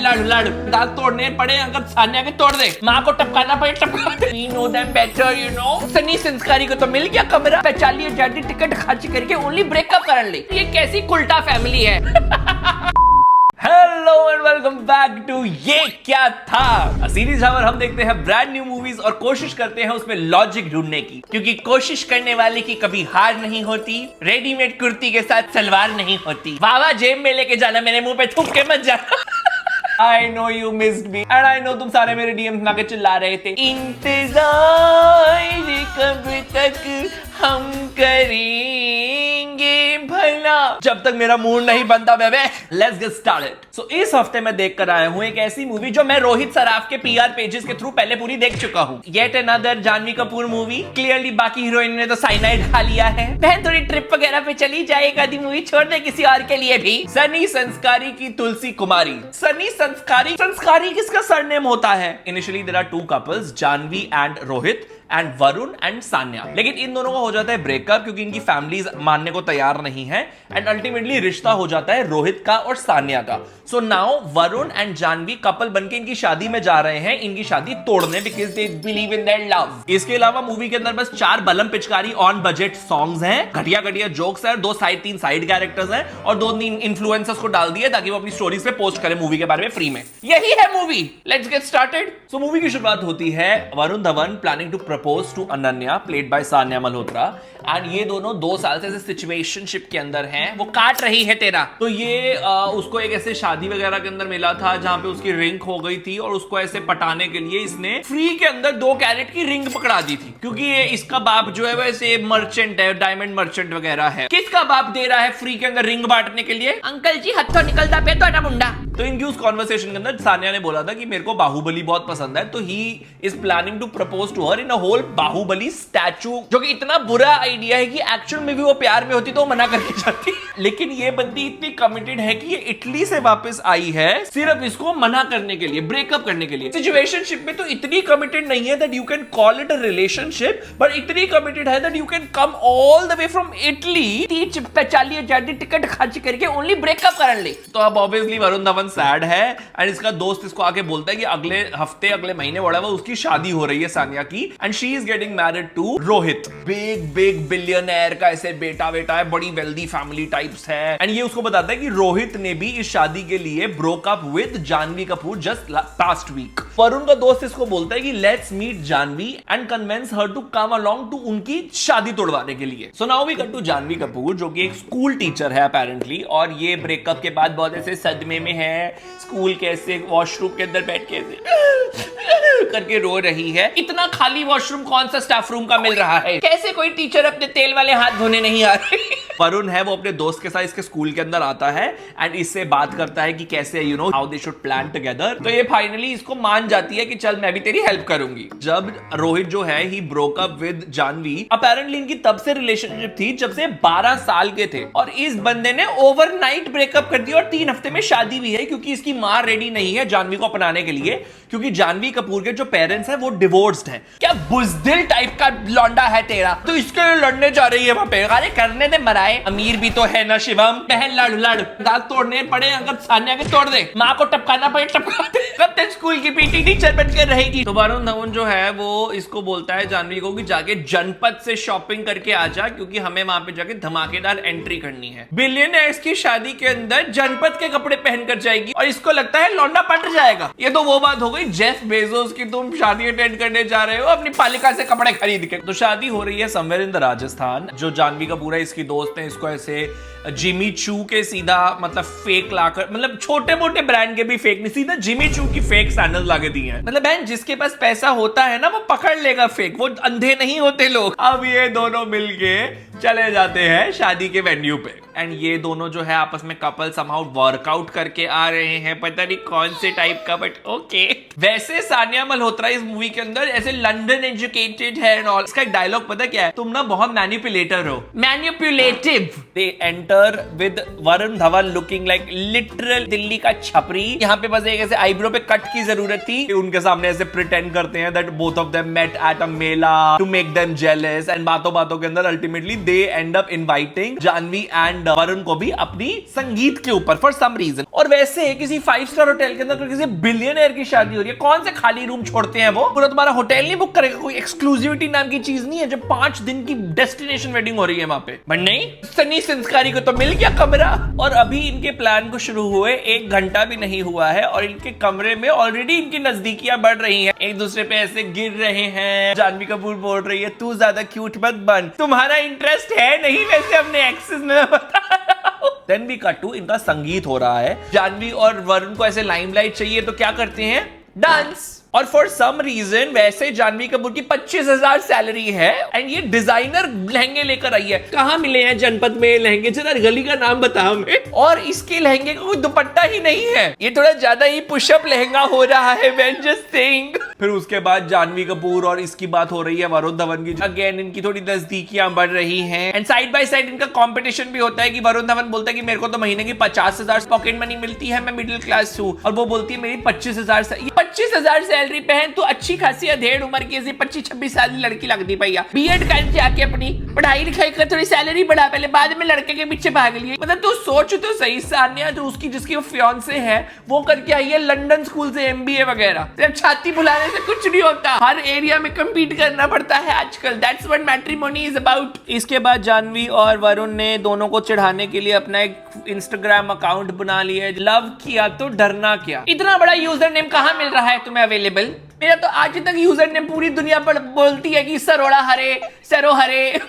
लड़ लड़ दांत तोड़ने पड़े अगर सान्या के तोड़ दे, माँ को टपकाना पड़े टपका दे। We know them better, you know। Sunny संस्कारी को तो मिल गया कमरा, 40,000 टिकट खर्च करके ओनली ब्रेकअप कर ले। ये कैसी कुल्टा फैमिली है। Hello and welcome back to ये क्या था सीरीज, जहां हम देखते हैं ब्रांड न्यू मूवीज और कोशिश करते हैं उसमें लॉजिक ढूंढने की, क्योंकि कोशिश करने वाले की कभी हार नहीं होती। रेडीमेड कुर्ती के साथ सलवार नहीं होती। वावा जेब में लेके जाना, मेरे मुंह पे थूक के मत जाना। I know you missed me and I know तुम सारे मेरे डीएम्स में आके चिल्ला रहे थे, इंतजार कब तक हम करेंगे भला, जब तक मेरा मूड नहीं बनता बेबे। Let's get started. सो इस हफ्ते मैं देख कर आया हूं एक ऐसी मूवी जो मैं रोहित सराफ के पीआर पेजेस के थ्रू पहले पूरी देख चुका हूं। Yet another Janhvi Kapoor movie. Clearly बाकी हीरोइन ने तो साइनाइड खा लिया है। बहन थोड़ी ट्रिप वगैरह पे चली जाएगा, आधी मूवी छोड़ दे किसी और के लिए भी। सनी संस्कारी की तुलसी कुमारी। सनी संस्कारी किसका सरनेम होता है? Initially there are two couples, Janhvi and Rohit and Varun and Sanya, लेकिन इन दोनों का हो जाता है ब्रेकअप क्योंकि इनकी फैमिलीज मानने को तैयार नहीं है एंड अल्टीमेटली रिश्ता हो जाता है रोहित का और सान्या का। So now Varun and Janhvi couple बनके इनकी शादी में जा रहे हैं, इनकी शादी तोड़ने, because they believe in their love. इसके अलावा मूवी के अंदर बस 4 बलम पिचकारी ऑन बजट सॉन्ग्स हैं, घटिया घटिया जोक्स हैं, 3 साइड कैरेक्टर्स हैं और 2-3 इन्फ्लुएंसर्स को डाल दिए ताकि वो अपनी स्टोरीज पे पोस्ट करें मूवी के बारे में फ्री में। यही है movie. Let's get started. So movie की शुरुआत होती है Varun Dhawan planning to propose to Ananya, played by Sanya Malhotra, and ये दोनों 2 साल से सिचुएशनशिप के अंदर हैं। वो काट रही है तेरा। तो ये उसको एक ऐसे शादी वगैरह के अंदर मिला था जहां पे उसकी रिंग हो गई थी और उसको ऐसे पटाने के लिए इसने फ्री के अंदर 2 कैरेट की रिंग पकड़ा दी थी, क्योंकि ये इसका बाप जो है वैसे मर्चेंट है, डायमंड मर्चेंट वगैरह है। किसका बाप दे रहा है फ्री के अंदर रिंग बांटने के लिए? अंकल जी हथों निकलता पे तो मुंडा। तो इनकी उस कॉन्वर्सेशन के अंदर सान्या ने बोला था कि मेरे को बाहुबली बहुत पसंद है, तो he is planning to propose to her in a whole Baahubali statue, जो कि इतना बुरा आइडिया है कि एक्चुअल में भी वो प्यार में होती तो वो मना करके जाती। लेकिन ये बंदी इतनी कमिटेड है कि ये इटली से वापस आई है सिर्फ इसको मना करने के लिए, ब्रेकअप करने के लिए। सिचुएशनशिप में तो इतनी कमिटेड नहीं है that you can call it a relationship, but इतनी कमिटेड है that you can come all the way from Italy 40,000 ticket खर्च करके ओनली ब्रेकअप कर ले। तो अब ऑब्वियसली वरुण धवन सैड है एंड इसका दोस्त इसको आके बोलता है कि अगले हफ्ते अगले महीने वो उसकी शादी हो रही है सान्या की, and she is getting married to Rohit. Big billionaire का ऐसे बेटा है, बड़ी वेल्दी फैमिली टाइप्स है, एंड ये उसको बताता है कि रोहित ने भी इस शादी के लिए broke up with Janhvi Kapoor just past week. Varun का दोस्त इसको बोलता है कि let's meet Janhvi and convince her to come along to उनकी शादी तोड़वाने के लिए। So now we come to Janhvi Kapoor, जो कि एक स्कूल टीचर है अपेरेंटली, और ये ब्रेकअप के बाद बहुत ऐसे सदमे में है। स्कूल के ऐसे वॉशरूम के अंदर बैठ के करके रो रही है। इतना खाली वॉशरूम कौन सा स्टाफ रूम का मिल रहा है? कैसे कोई टीचर अपने तेल वाले हाथ धोने नहीं आ रहे? वरुण है वो अपने दोस्त के साथ इसके स्कूल के अंदर आता है एंड इससे बात करता है कि कैसे you know how they should plan together. तो ये फाइनली इसको मान जाती है कि चल मैं भी तेरी हेल्प करूंगी। जब रोहित जो है he broke up with Janhvi, apparently इनकी तब से रिलेशनशिप थी जब से 12 साल के थे, और इस बंदे ने ओवरनाइट ब्रेकअप कर दिया और 3 हफ्ते में शादी भी है, क्योंकि इसकी मां रेडी नहीं है जानवी को अपनाने के लिए, क्योंकि जानवी कपूर के जो पेरेंट्स हैं वो डिवोर्स्ड हैं। क्या बुजदिल टाइप का लौंडा है तेरा, तो इसके लिए लड़ने जा रही है वहां पे। अरे करने दे मराए, अमीर भी तो है ना शिवम। बहन लड़ दांत तोड़ने पड़े अगर सान्या के तोड़ दे, माँ को टपकाना पड़े टपका दे, कब तक स्कूल की पीटी टीचर बनकर रहेगी। तो वरुण धवन जो है वो इसको बोलता है जानवी को कि जाके जनपद से शॉपिंग करके आ जा, क्योंकि हमें वहां पे जाके धमाकेदार एंट्री करनी है। बिलियनर्स की शादी के अंदर जनपद के कपड़े पहनकर जाएगी और इसको लगता है लौंडा पट जाएगा। ये तो वो बात हो गई जेफ बेजोस की, तुम शादी अटेंड करने जा रहे हो अपनी पालिका से कपड़े खरीद के। तो शादी हो रही है समवेयर इन द राजस्थान। जो जानवी कपूर है इसकी दोस्त है, इसको ऐसे जिमी चू के सीधा मतलब फेक लाकर, मतलब छोटे मोटे ब्रांड के भी फेक नहीं, सीधा जिमी चू की फेक सैंडल लाके दी है। मतलब बहन जिसके पास पैसा होता है ना वो पकड़ लेगा फेक, वो अंधे नहीं होते लोग। अब ये दोनों मिलके चले जाते हैं शादी के वेन्यू पे एंड ये दोनों जो है आपस में कपल समहाउ वर्कआउट करके आ रहे हैं, पता नहीं कौन से टाइप का, बट ओके। वैसे सान्या मल्होत्रा इस मूवी के अंदर ऐसे लंदन एजुकेटेड है एंड ऑल। इसका एक डायलॉग पता क्या है? तुम ना बहुत मैनिपुलेटर हो, manipulative. They enter daughter with Varun Dhawan looking like literal Delhi का छपरी। यहाँ पे बस एक ऐसे आईब्रो पे कट की जरूरत थी। उनके सामने ऐसे प्रिटेंड करते हैं that both of them met at a mela to make them jealous, and बातों बातों के अंदर ultimately they end up inviting Janhvi and Varun को भी अपनी संगीत के ऊपर फॉर सम रीजन। और वैसे किसी 5 स्टार होटल के अंदर किसी बिलियनियर की शादी हो रही है, कौन से खाली रूम छोड़ते हैं वो? पूरा तुम्हारा होटल नहीं बुक करेगा, कोई एक्सक्लूसिविटी नाम की चीज नहीं है जब 5 दिन की डेस्टिनेशन वेडिंग हो रही है वहां पे। बट नहीं, सनी संस्कारी को तो मिल गया कमरा। और अभी इनके प्लान को शुरू हुए 1 घंटा भी नहीं हुआ है और इनके कमरे में ऑलरेडी इनकी नजदीकियां बढ़ रही हैं, एक दूसरे पे ऐसे गिर रहे हैं। जानवी कपूर बोल रही है तू ज्यादा क्यूट मत बन, तुम्हारा इंटरेस्ट है नहीं वैसे अपने एक्सेस में बता रहा हूं। देन भी कट टू इनका संगीत हो रहा है। जानवी और वरुण को ऐसे लाइमलाइट चाहिए तो क्या करते हैं? डांस। और फॉर सम रीजन वैसे जानवी कपूर की 25,000 सैलरी है एंड ये डिजाइनर लहंगे लेकर आई है। कहां मिले हैं जनपद में लहंगे? जरा गली का नाम बता हमें। और इसके लहंगे का कोई दुपट्टा ही नहीं है, ये थोड़ा ज्यादा ही पुशअप लहंगा हो रहा है। When just saying. फिर उसके बाद जानवी कपूर और इसकी बात हो रही है वरुण धवन की। अगेन इनकी थोड़ी नजदीकियां बढ़ रही हैं एंड साइड बाय साइड इनका कंपटीशन भी होता है कि वरुण धवन बोलता है कि मेरे को तो महीने की 50,000 पॉकेट मनी मिलती है, मैं मिडिल क्लास हूं, और वो बोलती है मेरी 25,000 सैलरी पहन तो अच्छी खासी अधेड़ उम्र की 25-26 साल की लड़की लगती भैया। बीएड कर जाके अपनी पढ़ाई लिखाई कर थोड़ी सैलरी बढ़ा, पहले बाद में लड़के के पीछे भाग लिए। मतलब तू सोच तो सही, सान्या जो उसकी जिसकी फियांसे है वो करके आई है लंदन स्कूल से MBA वगैरह। जब छाती बुलाने से कुछ नहीं होता, हर एरिया में कम्पीट करना पड़ता है आजकल। That's what matrimony is about. इसके बाद जानवी और वरुण ने दोनों को चिढ़ाने के लिए अपना एक इंस्टाग्राम अकाउंट बना लिया। लव किया तो डरना क्या। इतना बड़ा यूजर नेम कहां मिल रहा है तुम्हें अवेलेबल? मेरा तो आज तक यूजर नेम पूरी दुनिया पर बोलती है कि सरोड़ा हरे सरो हरे।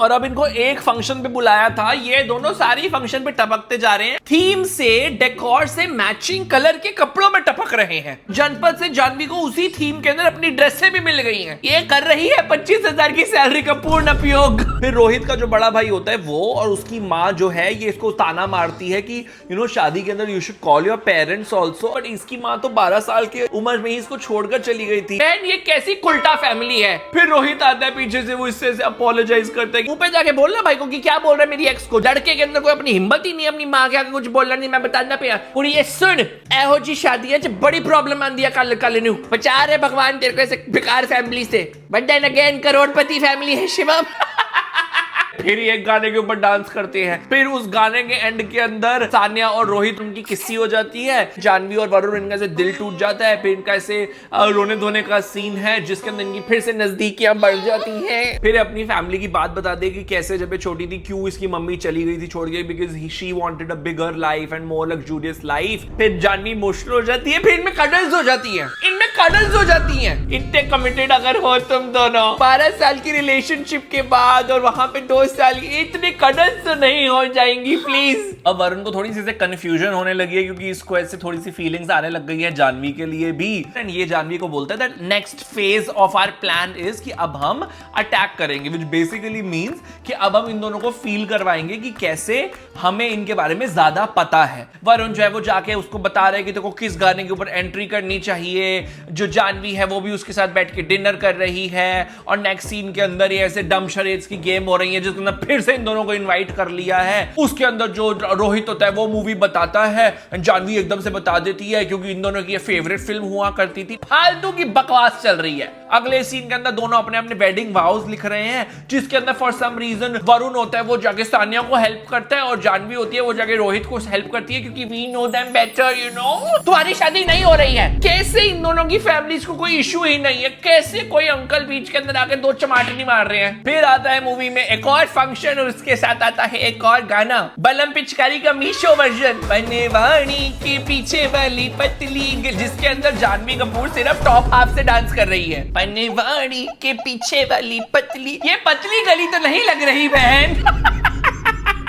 और अब इनको एक फंक्शन पे बुलाया था, ये दोनों सारी फंक्शन पे टपकते जा रहे हैं। थीम से डेकोर से मैचिंग कलर के कपड़ों में टपक रहे हैं। जनपद से जानवी को उसी थीम के अंदर अपनी ड्रेसें भी मिल गई हैं। ये कर रही है 25,000 की सैलरी का पूर्ण उपयोग। फिर रोहित का जो बड़ा भाई होता है वो और उसकी माँ जो है ये इसको ताना मारती है कि शादी के अंदर you should call your parents also. But इसकी माँ तो 12 साल की उम्र में ही इसको छोड़कर चली गई थी। ये कैसी कुल्टा फैमिली है। फिर रोहित आता है पीछे से, वो इससे अपोलोजाइज करता है। मुंह पे जाके बोलना भाई को कि क्या बोल रहा है मेरी एक्स को। लड़के के अंदर कोई अपनी हिम्मत ही नहीं, अपनी माँ के आगे कुछ बोलना नहीं, मैं बताना पे पूरी ये सुन एहो जी शादी है बड़ी प्रॉब्लम आंदी है कल न्यू बचा रहे भगवान तेरे को ऐसे बेकार फैमिली से। बट देन अगेन करोड़पति फैमिली है शिवम। फिर एक गाने के ऊपर डांस करते हैं। फिर उस गाने के एंड के अंदर सान्या और रोहित उनकी किस्सी हो जाती है। जानवी और वरुण इनका से दिल टूट जाता है। फिर इनका ऐसे रोने धोने का सीन है जिसके अंदर इनकी फिर से नजदीकियां बढ़ जाती हैं। फिर अपनी फैमिली की बात बता दे कि कैसे जब ये छोटी थी क्यों इसकी मम्मी चली गई थी छोड़ के, because she wanted a bigger life and more luxurious life. फिर जानवी इमोशनल हो जाती है। फिर इनमें कडल्स हो जाती है, इनमें कडल्स हो जाती हैं। इतने कमिटेड अगर हो तुम दोनों 12 साल की रिलेशनशिप के बाद और वहां पे 2 साल की, इतने कडल्स तो नहीं हो जाएंगी प्लीज। अब वरुण को थोड़ी सी कंफ्यूजन होने लगी है क्योंकि इसको ऐसे थोड़ी सी फीलिंग्स आने लग गई है जानवी के लिए भी। एंड ये जानवी को बोलता है that next phase of our plan is कि अब हम अटैक करेंगे, व्हिच बेसिकली मींस कि अब हम इन दोनों को फील करवाएंगे कि कैसे हमें इनके बारे में ज्यादा पता है। वरुण जो है वो जाके उसको बता रहे कि तेरे को किस गाने के ऊपर एंट्री करनी चाहिए। जो जानवी है वो भी उसके साथ बैठ के डिनर कर रही है और नेक्स्ट सीन के अंदर ये ऐसे डम शरेड्स की गेम हो रही है जिसके अंदर फिर से इन दोनों को इनवाइट कर लिया है। उसके अंदर जो रोहित होता है वो मूवी बताता है, जानवी एकदम से बता देती है क्योंकि इन दोनों की फेवरेट फिल्म हुआ करती थी। फालतू की बकवास चल रही है। अगले सीन के अंदर दोनों अपने अपने वेडिंग वाउज लिख रहे हैं जिसके अंदर फॉर सम रीजन वरुण होता है वो जाके सान्या को हेल्प करता है और जानवी होती है वो जाके रोहित को हेल्प करती है क्योंकि we know them better, you know. तुम्हारी शादी नहीं हो रही है। कैसे इन दोनों की फैमिलीज को कोई इशू ही नहीं है, कैसे कोई अंकल बीच के अंदर आके 2 चमाटे नहीं मार रहे हैं। फिर आता है मूवी में एक और फंक्शन और उसके साथ आता है एक और गाना, बलम पिचकारी का मीशो वर्जन, बने वाणी के पीछे वाली पतली, जिसके अंदर जानवी कपूर सिर्फ टॉप हाफ से डांस कर रही है। बने वाणी के पीछे वाली पतली, ये पतली गली तो नहीं लग रही बहन।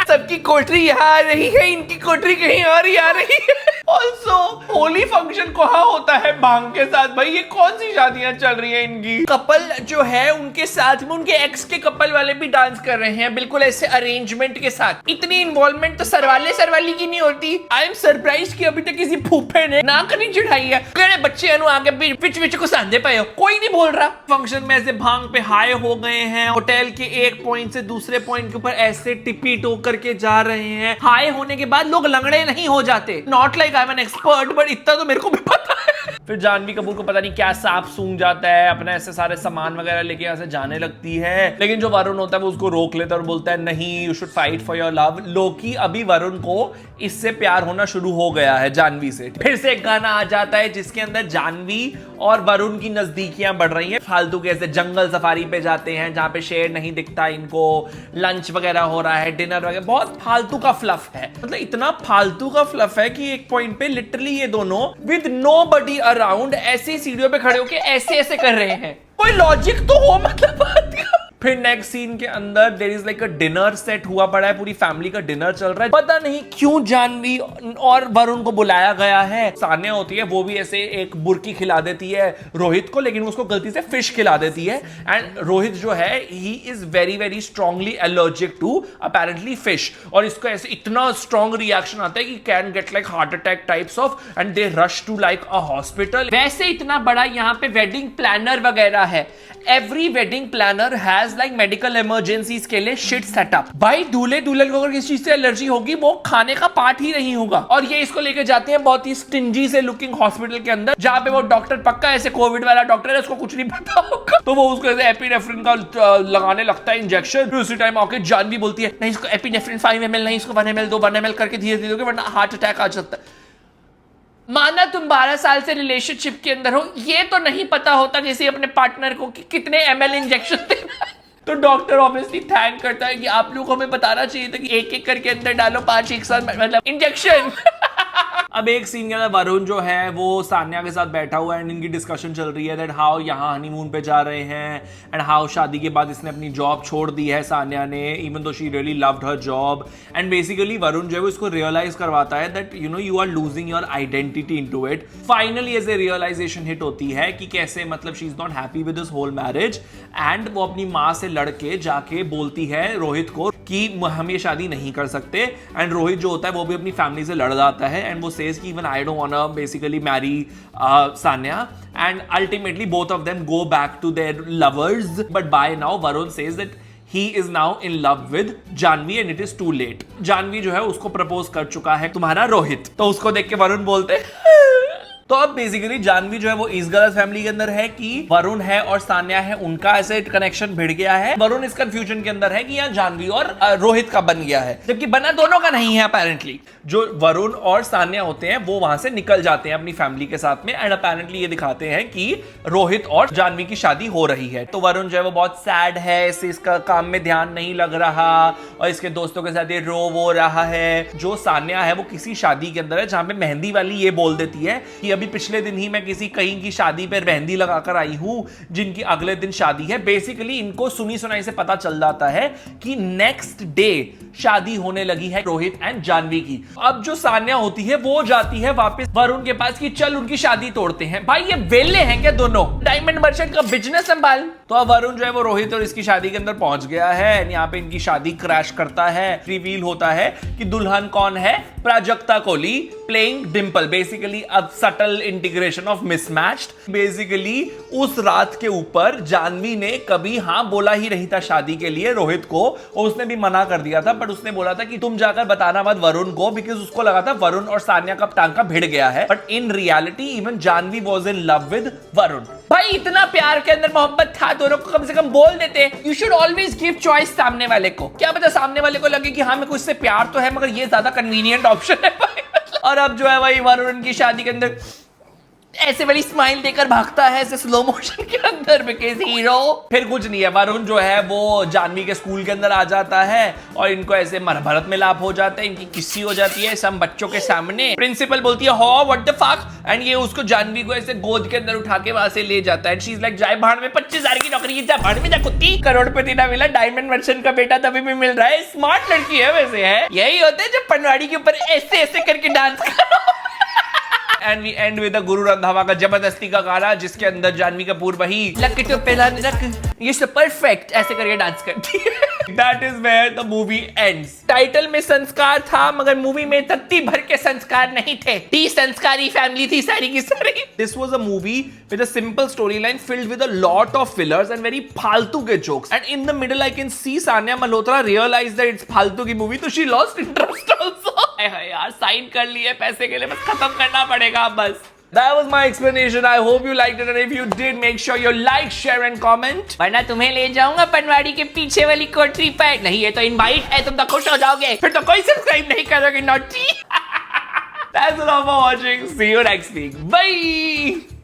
सबकी कोठरी यहाँ आ रही है, इनकी कोठरी कहीं और ही आ रही है। ऑल्सो होली फंक्शन कहाँ होता है भांग के साथ? भाई ये कौन सी शादियां चल रही है इनकी? कपल जो है उनके साथ में उनके एक्स के कपल वाले भी डांस कर रहे हैं, बिल्कुल ऐसे अरेंजमेंट के साथ। इतनी इन्वॉल्वमेंट तो सरवाली की नहीं होती। आई एम सरप्राइज कि अभी तक किसी फूफे ने नाक नहीं चिढ़ाई है। कहने बच्चे अनु आगे पिच को सांधे पे हो, कोई नहीं बोल रहा। फंक्शन में ऐसे भांग पे हाई हो गए हैं, होटल के एक पॉइंट से दूसरे पॉइंट के ऊपर ऐसे टिपी टोक करके जा रहे हैं। हाई होने के बाद लोग लंगड़े नहीं हो जाते। Not like I am an expert, but इतना तो मेरे को भी पता है। फिर जानवी कपूर को पता नहीं क्या सांप सूंघ जाता है, अपने ऐसे सारे सामान वगैरह लेके यहाँ से जाने लगती है। लेकिन जो वरुण होता है वो उसको रोक लेता है और बोलता है नहीं, you should fight for your love. लोकी अभी वरुण को इससे प्यार होना शुरू हो गया है जानवी से। फिर से एक गाना आ जाता है जिसके अंदर जानवी और वरुण की नजदीकियां बढ़ रही हैं। फालतू के ऐसे जंगल सफारी पे जाते हैं जहां पे शेर नहीं दिखता इनको, लंच वगैरह हो रहा है, डिनर वगैरह, बहुत फालतू का फ्लफ है। मतलब इतना फालतू का फ्लफ है कि एक पॉइंट पे लिटरली ये दोनों विद नोबडी अराउंड ऐसी सीढ़ियों पे खड़े होके ऐसे ऐसे कर रहे हैं। कोई लॉजिक तो हो मतलब बात का। फिर नेक्स्ट सीन के अंदर there is like a dinner set हुआ पड़ा है, पूरी फैमिली का डिनर चल रहा है। पता नहीं क्यों जानवी और वरुण को बुलाया गया है। सान्या होती है वो भी ऐसे एक बुर्की खिला देती है रोहित को, लेकिन उसको गलती से फिश खिला देती है। एंड रोहित जो है he is very very strongly allergic to apparently fish, और इसको ऐसे इतना स्ट्रॉन्ग रिएक्शन आता है कि can get like heart attack types of, and they rush to like a hospital. वैसे इतना बड़ा यहाँ पे वेडिंग प्लानर वगैरह है। Every wedding planner has like medical emergencies के लिए शिट सेटअप। भाई दूल्हे दुल्हन को अगर किसी चीज से एलर्जी होगी वो खाने का पार्ट ही नहीं होगा। और ये इसको लेके जाते हैं बहुत ही स्टिंजी से लुकिंग हॉस्पिटल के अंदर, जहां पे वो डॉक्टर पक्का ऐसे कोविड वाला डॉक्टर है, उसको कुछ नहीं पता होगा। तो वो उसको ऐसे एपिनेफ्रिन का लगाने लगता है इंजेक्शन। फिर उसी टाइम आके जानवी बोलती है नहीं इसको एपिनेफ्रिन 5 ml नहीं, इसको 1 ml 1 ml करके धीरे धीरे वरना हार्ट अटैक आ सकता है। माना तुम 12 साल से रिलेशनशिप के अंदर हो, ये तो नहीं पता होता किसी अपने पार्टनर को कि कितने ml इंजेक्शन देना है। तो डॉक्टर ऑब्वियसली थैंक करता है कि आप लोग को हमें बताना चाहिए था कि एक एक करके अंदर डालो 5 एक साथ मतलब इंजेक्शन। अब एक सीन के अंदर वरुण जो है वो सान्या के साथ बैठा हुआ है एंड इनकी डिस्कशन चल रही है दैट हाउ यहाँ हनीमून पे जा रहे हैं एंड हाउ शादी के बाद इसने अपनी जॉब छोड़ दी है सान्या ने, even though she really loved her job. And basically Varun जो है इसको रियलाइज करवाता है that you know you are losing your identity into it. Finally ऐसे रियलाइजेशन हिट होती है कि कैसे मतलब she is not happy with this whole marriage, and वो अपनी माँ से लड़के जाके बोलती है रोहित को कि हम ये शादी नहीं कर सकते। एंड रोहित जो होता है वो भी अपनी फैमिली से लड़ जाता है एंड वो says कि even I don't wanna basically marry Sanya, and ultimately both of them go back to their lovers, but by now Varun says that he is now in love with Janvi and it is too late। Janvi जो है उसको propose कर चुका है तुम्हारा रोहित। तो उसको देख के वरुण बोलते तो अब बेसिकली जानवी जो है वो इस गलत फैमिली के अंदर है कि वरुण है और सान्या है उनका ऐसे कनेक्शन भिड़ गया है। वरुण इस कंफ्यूजन के अंदर है कि यहाँ जानवी और रोहित का बन गया है, जबकि बना दोनों का नहीं है अपेरेंटली। जो वरुण और सान्या होते हैं वो वहां से निकल जाते हैं अपनी फैमिली के साथ में एंड अपेरेंटली ये दिखाते हैं कि रोहित और जानवी की शादी हो रही है। तो वरुण जो है वो बहुत सैड है, इसका काम में ध्यान नहीं लग रहा और इसके दोस्तों के साथ ये रो रहा है। जो सान्या है वो किसी शादी के अंदर है जहां पे मेहंदी वाली ये बोल देती है कि अभी पिछले दिन ही मैं किसी कहीं की शादी पर मेहंदी लगाकर आई हूं जिनकी अगले दिन शादी है। बेसिकली इनको सुनी सुनाई से पता चल जाता है कि नेक्स्ट डे शादी होने लगी है रोहित एंड जानवी की। अब जो सान्या होती है वो जाती है वापस वरुण के पास कि चल उनकी शादी तोड़ते हैं। भाई ये वेले हैं क्या दोनों, डायमंड मर्चेंट का बिजनेस संभाल। तो अब वरुण जो है वो रोहित और इसकी शादी के अंदर पहुंच गया है। यहाँ पे इनकी शादी क्रैश करता है। रिवील होता है कि दुल्हन कौन है, प्राजक्ता कोहली प्लेइंग डिंपल। बेसिकली अब subtle integration of mismatched. Basically उस रात के ऊपर जानवी ने कभी हाँ बोला ही नहीं था शादी के लिए रोहित को, और उसने भी मना कर दिया था, बट उसने बोला था कि तुम जाकर बताना मत वरुण को, बिकॉज उसको लगा था वरुण और सान्या का टांका भिड़ गया है। But in reality even Janhvi was in love with Varun. भाई इतना प्यार के अंदर मोहब्बत था, दोनों को कम से कम बोल देते। You should always give choice सामने वाले को। क्या पता सामने वाले को लगे कि हाँ मेरे को इससे प्यार तो है मगर ये ज्यादा कन्वीनियंट ऑप्शन है भाई। और अब जो है भाई वरुण की शादी के अंदर ऐसे वाली स्माइल देकर भागता है ऐसे स्लो मोशन के अंदर बिकॉज़ हीरो। फिर कुछ नहीं है, वरुण जो है वो जानवी के स्कूल के अंदर आ जाता है और इनको ऐसे भरत मिलाप हो जाता है, इनकी किस्सी हो जाती है सब बच्चों के सामने। प्रिंसिपल बोलती है हो व्हाट द फक, एंड ये उसको जानवी को ऐसे गोद के अंदर उठा के वहां से ले जाता है। शी इज लाइक जाए भाड़ में 25,000 की नौकरी, जा भाड़ में जा कुत्ती। करोड़पति ना मिला, डायमंड मर्चेंट का बेटा तभी भी मिल रहा है। स्मार्ट लड़की है वैसे है। यही होता है जब पनवाड़ी के ऊपर ऐसे ऐसे करके डांस करो। And we and with Guru Randhawa का जबरदस्ती का गाना, जिसके अंदर जानवी कपूर वही लक तो पहला लक ये सब परफेक्ट ऐसे करके डांस करती है। That is where the movie ends. Title में संस्कार था मगर मूवी में तत्ती भर के संस्कार नहीं थे। टी संस्कारी फैमिली थी सारी की सारी। This was a movie with a simple storyline filled with a lot of fillers and very फालतू के jokes. And in the middle I can see Sanya Malhotra realize that it's फालतू की movie, तो she lost interest also. यार sign कर लिए पैसे के लिए, बस खत्म करना पड़ेगा बस। That was my explanation. I hope you liked it, and if you did, make sure you like, share and comment. वरना तुम्हें ले जाऊंगा पनवाड़ी के पीछे वाली कोठरी पर। नहीं, ये तो इनवाइट है, तुम तो खुश हो जाओगे, फिर तो कोई सब्सक्राइब नहीं करोगे, naughty. That's all for watching. See you next week. Bye.